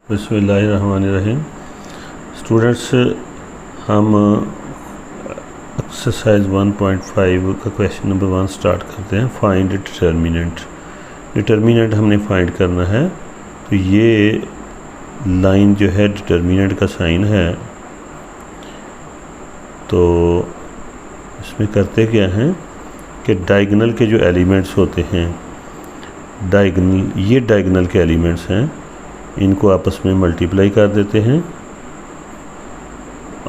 बिस्मिल्लाहिर्रहमानिर्रहीम। स्टूडेंट्स, हम एक्सरसाइज 1.5 का क्वेश्चन नंबर 1 स्टार्ट करते हैं। Find determinant. डिटर्मिनेंट हमने फाइंड करना है। तो ये लाइन जो है डिटर्मिनेंट का साइन है। तो इसमें करते क्या हैं कि डायगोनल के जो एलिमेंट्स होते हैं, ये डायगोनल के एलिमेंट्स हैं, इनको आपस में मल्टीप्लाई कर देते हैं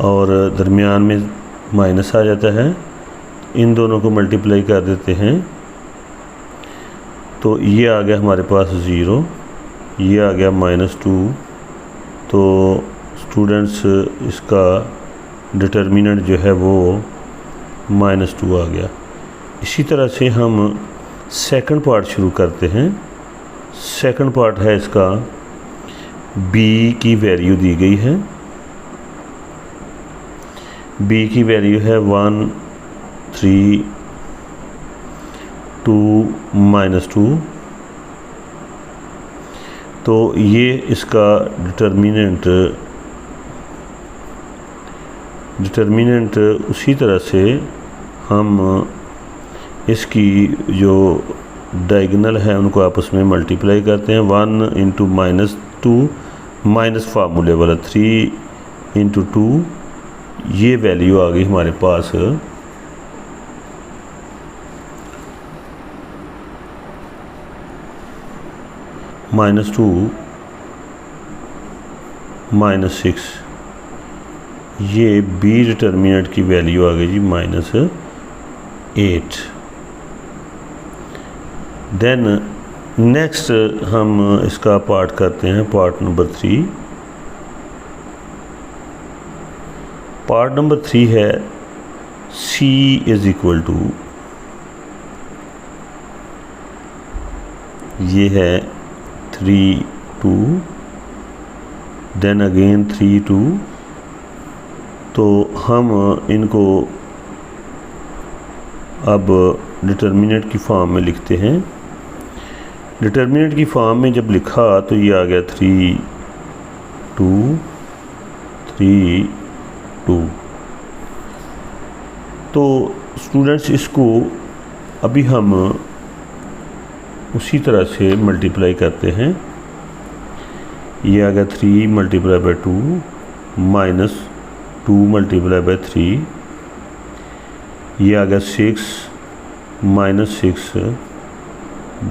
और दरमियान में माइनस आ जाता है। इन दोनों को मल्टीप्लाई कर देते हैं तो ये आ गया हमारे पास 0, ये आ गया -2। तो स्टूडेंट्स, इसका डिटर्मिनेंट जो है वो -2 आ गया। इसी तरह से हम सेकंड पार्ट शुरू करते हैं। सेकंड पार्ट है इसका, b की वैल्यू दी गई है। b की वैल्यू है 1 3 2 -2। तो ये इसका डिटर्मिनेंट उसी तरह से हम इसकी जो डायगोनल है उनको आपस में मल्टीप्लाई करते हैं। 1 × -2 माइनस फार्मूले वाला 3 × 2, ये वैल्यू आ गई हमारे पास -2 -6। ये b डिटर्मिनेंट की वैल्यू आ गई जी -8। देन नेक्स्ट हम इसका पार्ट करते हैं, पार्ट नंबर 3। पार्ट नंबर 3 है c = ये है 3 2, देन अगेन 3 2। तो हम इनको अब डिटर्मिनेंट की फॉर्म में लिखते हैं। डिटर्मिनेंट की फॉर्म में जब लिखा तो ये आ गया 3 2 3 2। तो स्टूडेंट्स, इसको अभी हम उसी तरह से मल्टीप्लाई करते हैं। ये आ गया 3 × 2 -2 × 3। ये आ गया 6 -6,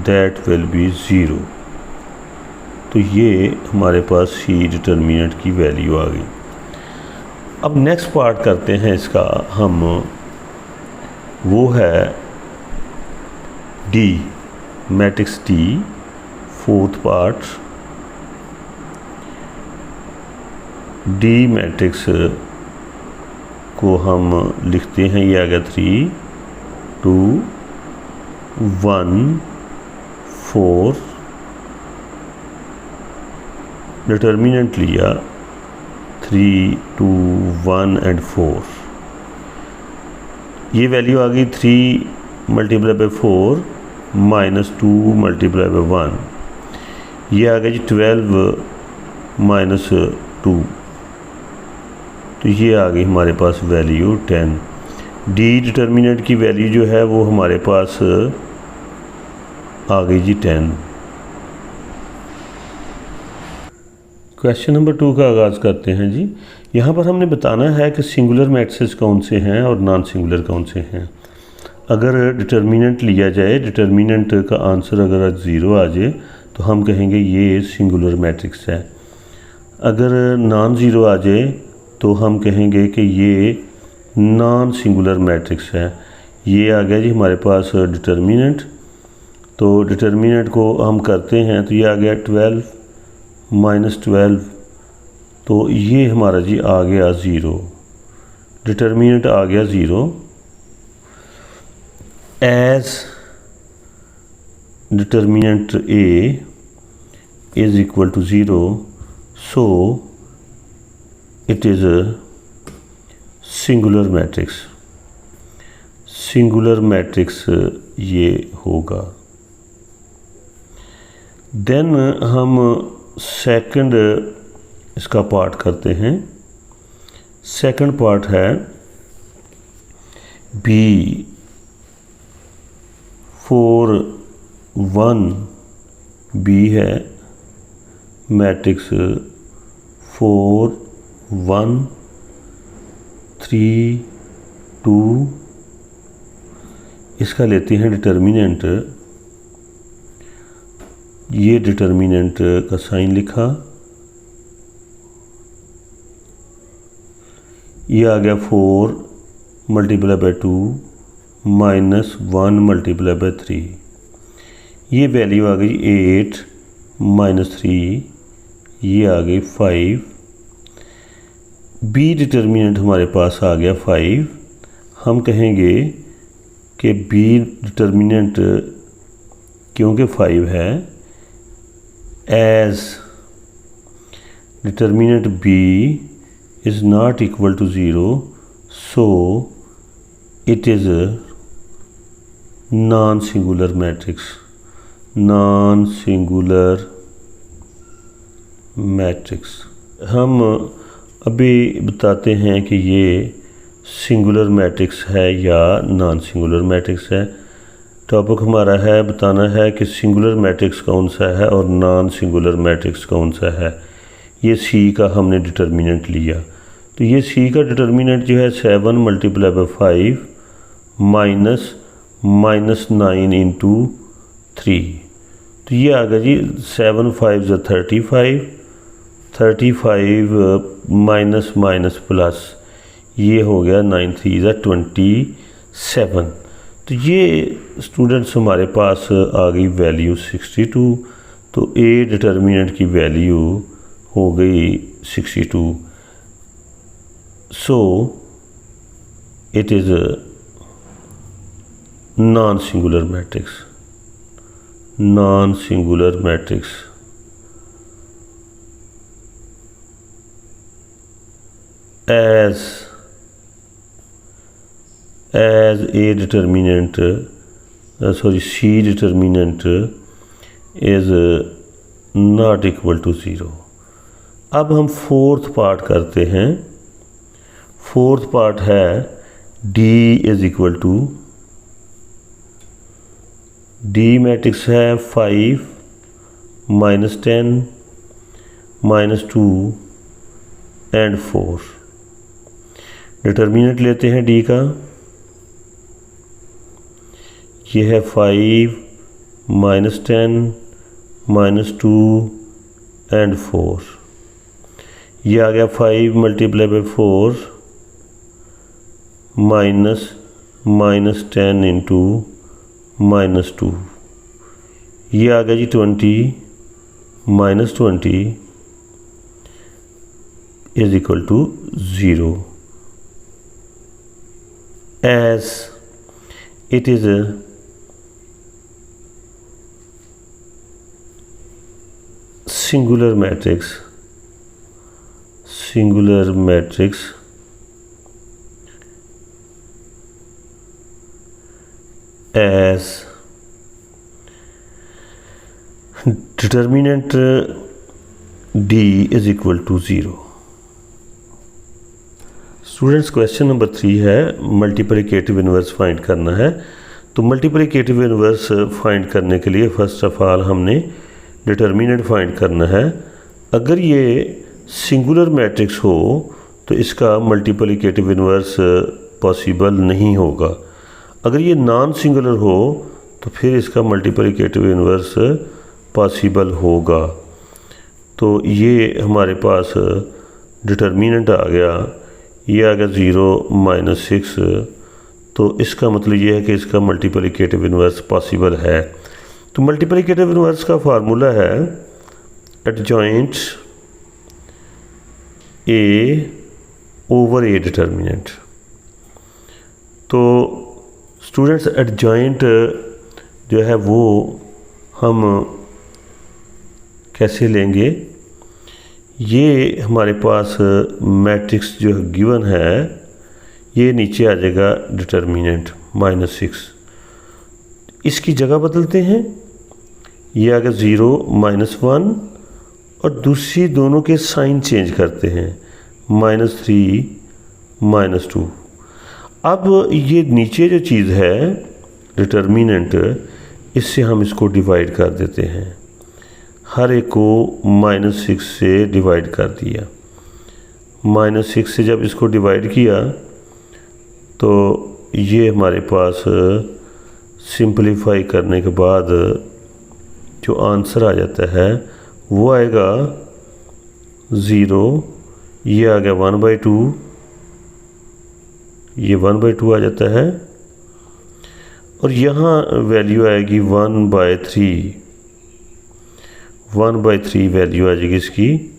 दैट विल बी 0। तो ये हमारे पास c डिटर्मिनेंट की वैल्यू आ गई। अब नेक्स्ट पार्ट करते हैं इसका हम, वो है d, matrix d, fourth part. d matrix को हम लिखते हैं, ये आ गया 3 2 1 4। डिटर्मिनेंट लिया 3 2 1 और 4। ये वैल्यू आ गई 3 × 4 -2 × 1। ये आ गया जी 12 - 2। तो ये आ गई हमारे पास वैल्यू 10। डी डिटर्मिनेंट की वैल्यू जो है वो हमारे पास आ गई जी 10। क्वेश्चन नंबर 2 का आगाज़ करते हैं जी। यहाँ पर हमने बताना है कि सिंगुलर मैट्रिसेस कौन से हैं और नॉन सिंगुलर कौन से हैं। अगर डिटर्मिनेंट लिया जाए, डिटर्मिनेंट का आंसर अगर 0 आ जाए तो हम कहेंगे ये सिंगुलर मैट्रिक्स है। अगर नॉन ज़ीरो आ जाए तो हम कहेंगे कि ये नॉन सिंगुलर मैट्रिक्स है। ये आ गया जी हमारे पास डिटर्मिनेंट। तो डिटर्मिनेंट को हम करते हैं तो ये आ गया 12 -12। तो ये हमारा जी आ गया 0। डिटर्मिनेंट आ गया 0। As determinant a = 0, so it is a singular matrix. Singular matrix ये होगा। देन हम सेकंड इसका पार्ट करते हैं। सेकंड पार्ट है B 4 1 B है, मैट्रिक्स 4 1 3 2, इसका लेते हैं डिटर्मिनेंट। ये डिटर्मिनेंट का साइन लिखा, ये आ गया 4 multiply by 2 minus 1 multiply by 3, ये वैल्यू आ गई 8 माइनस 3, ये आ गई 5। बी डिटर्मिनेंट हमारे पास आ गया 5। हम कहेंगे कि बी डिटर्मिनेंट क्योंकि 5 है, as determinant B is not equal to 0, so it is non singular matrix. Non singular matrix हम अभी बताते हैं कि ये सिंगुलर मैट्रिक्स है या नॉन सिंगुलर मैट्रिक्स है। टॉपिक हमारा है बताना है कि सिंगुलर मैट्रिक्स कौन सा है और नॉन सिंगुलर मैट्रिक्स कौन सा है। ये सी का हमने डिटर्मिनेंट लिया, तो ये सी का डिटर्मिनेंट जो है 7 मल्टीप्लाई बाई 5 माइनस 9 इंटू 3, तो ये आ गया जी 7 5 ज़ा 35 माइनस माइनस प्लस, ये हो गया 9 3 ज़ा 27। तो ये स्टूडेंट्स हमारे पास आ गई वैल्यू 62, तो ए डिटर्मिनेंट की वैल्यू हो गई 62। सो it is non singular matrix. Non singular matrix as a determinant C determinant is not equal to 0। अब हम फोर्थ पार्ट करते हैं। फोर्थ पार्ट है D is equal to, D matrix है 5 माइनस 10 माइनस 2 एंड 4। डिटर्मिनेंट लेते हैं D का, ये है 5 माइनस 10 माइनस 2 एंड 4, ये आ गया 5 multiply by 4 minus 10 into minus 2, ये आ गया जी 20 minus 20 is equal to 0। as it is a singular matrix as determinant D is equal to 0। Students question number 3 है मल्टीप्लिकेटिव इन्वर्स फाइंड करना है। तो मल्टीप्लिकेटिव इन्वर्स फाइंड करने के लिए फ़र्स्ट ऑफ ऑल हमने डिटर्मिनेंट फाइंड करना है। अगर ये सिंगुलर मैट्रिक्स हो तो इसका मल्टीप्लिकेटिव इन्वर्स पॉसिबल नहीं होगा। अगर ये नॉन सिंगुलर हो तो फिर इसका मल्टीप्लिकेटिव इन्वर्स पॉसिबल होगा। तो ये हमारे पास डिटर्मिनेंट आ गया, ये आ गया 0 माइनस 6, तो इसका मतलब ये है कि इसका मल्टीप्लिकेटिव इन्वर्स पॉसिबल है। तो मल्टीप्लिकेटिव इन्वर्स का फार्मूला है adjoint A over A determinant. तो स्टूडेंट्स एडजॉइंट जो है वो हम कैसे लेंगे, ये हमारे पास मैट्रिक्स जो गिवन है ये नीचे आ जाएगा डिटर्मिनेंट -6, इसकी जगह बदलते हैं, ये आ गया 0 -1 और दूसरी दोनों के साइन चेंज करते हैं, -3 -2। अब ये नीचे जो चीज़ है डिटर्मिनेंट, इससे हम इसको डिवाइड कर देते हैं, हर एक को -6 से डिवाइड कर दिया। -6 से जब इसको डिवाइड किया तो ये हमारे पास सिंपलीफाई करने के बाद जो आंसर आ जाता है वो आएगा 0, ये आ गया 1/2, ये 1/2 आ जाता है, और यहाँ वैल्यू आएगी 1/3, 1/3 वैल्यू आ जाएगी इसकी,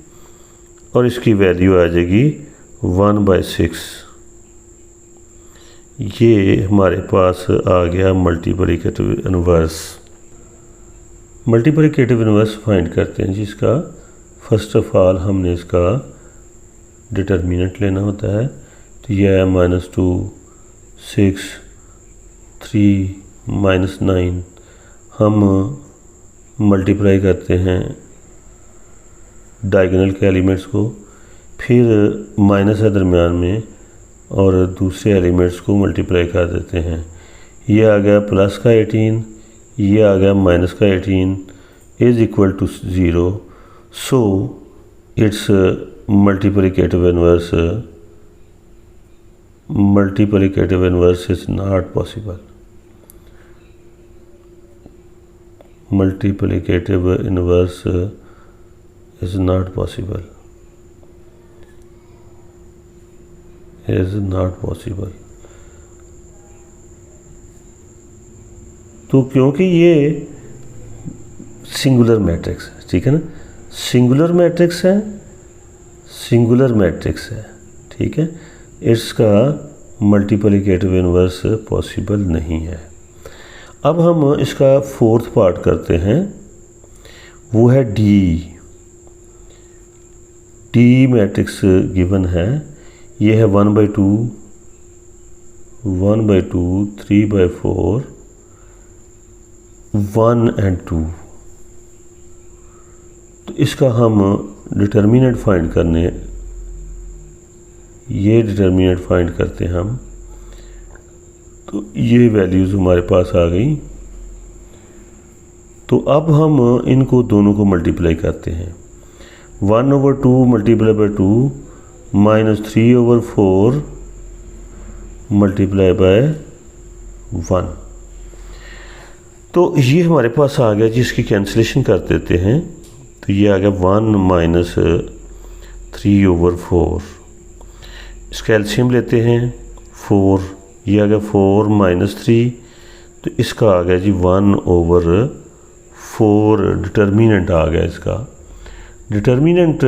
और इसकी वैल्यू आ जाएगी 1/6। ये हमारे पास आ गया multiplicative inverse. Multiplicative inverse find करते हैं जिसका फर्स्ट ऑफ ऑल हमने इसका डिटर्मिनेंट लेना होता है। तो यह है -2, 6, 3, -9। हम मल्टीप्लाई करते हैं डायगोनल के एलिमेंट्स को, फिर माइनस है दरमियान में, और दूसरे एलिमेंट्स को मल्टीप्लाई कर देते हैं। ये आ गया प्लस का 18, ये आ गया माइनस का 18 is equal to 0। So it's multiplicative inverse is not possible. Multiplicative inverse is not possible, is not possible. तो क्योंकि ये सिंगुलर मैट्रिक्स है, ठीक है ना, सिंगुलर मैट्रिक्स है, सिंगुलर मैट्रिक्स है, ठीक है, इसका मल्टीप्लिकेटिव इन्वर्स पॉसिबल नहीं है। अब हम इसका फोर्थ पार्ट करते हैं, वो है डी मैट्रिक्स गिवन है। ये है 1/2, 3/4, 1 and 2। तो इसका हम डिटर्मिनेंट फाइंड करने, ये डिटर्मिनेंट फाइंड करते हैं हम। तो ये वैल्यूज़ हमारे पास आ गई। तो अब हम इनको दोनों को मल्टीप्लाई करते हैं। 1/2 मल्टीप्लाई बाई 2 -3/4 मल्टीप्लाई बाय 1। तो ये हमारे पास आ गया जी, इसकी कैंसिलेशन कर देते हैं। तो ये आ गया 1 - 3/4। इसका एलसीएम लेते हैं 4, ये आ गया 4 - 3, तो इसका आ गया जी 1/4 डिटर्मिनेंट आ गया। इसका डिटर्मिनेंट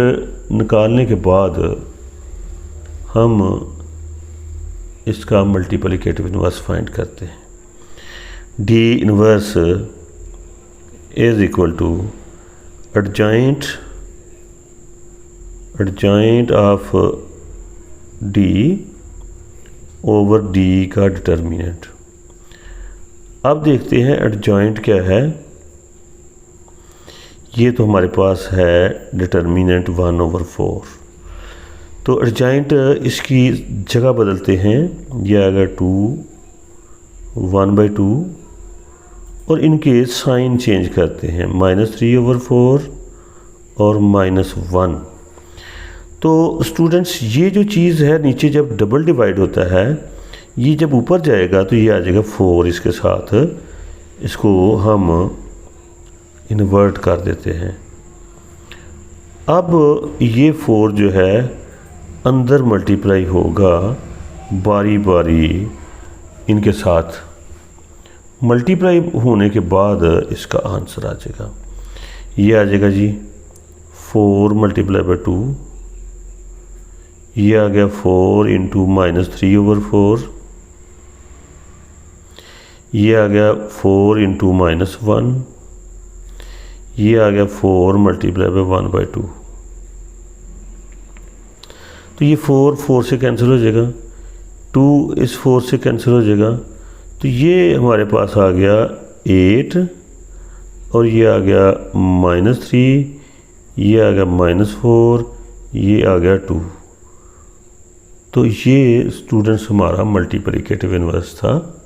निकालने के बाद हम इसका मल्टीप्लिकेटिव इन्वर्स फाइंड करते हैं। D inverse is equal to adjoint of D over D का डिटर्मिनेंट। अब देखते हैं एडजॉइंट क्या है। ये तो हमारे पास है डिटर्मिनेंट 1/4। तो एडजॉइंट इसकी जगह बदलते हैं, ये आएगा 2, 1/2, और इनके साइन चेंज करते हैं, -3/4 और -1। तो स्टूडेंट्स ये जो चीज़ है नीचे जब डबल डिवाइड होता है, ये जब ऊपर जाएगा तो ये आ जाएगा 4, इसके साथ इसको हम इन्वर्ट कर देते हैं। अब ये 4 जो है अंदर मल्टीप्लाई होगा बारी बारी इनके साथ। मल्टीप्लाई होने के बाद इसका आंसर आ जाएगा, ये आ जाएगा जी 4 मल्टीप्लाई बाई 2, ये आ गया 4 इंटू -3/4, ये आ गया 4 इंटू -1, ये आ गया 4 मल्टीप्लाई बाई 1/2। तो ये 4 से कैंसिल हो जाएगा, 2 इस 4 से कैंसिल हो जाएगा। तो ये हमारे पास आ गया 8, और ये आ गया -3, ये आ गया -4, ये आ गया 2। तो ये स्टूडेंट्स हमारा मल्टीप्लिकेटिव इन्वर्स था।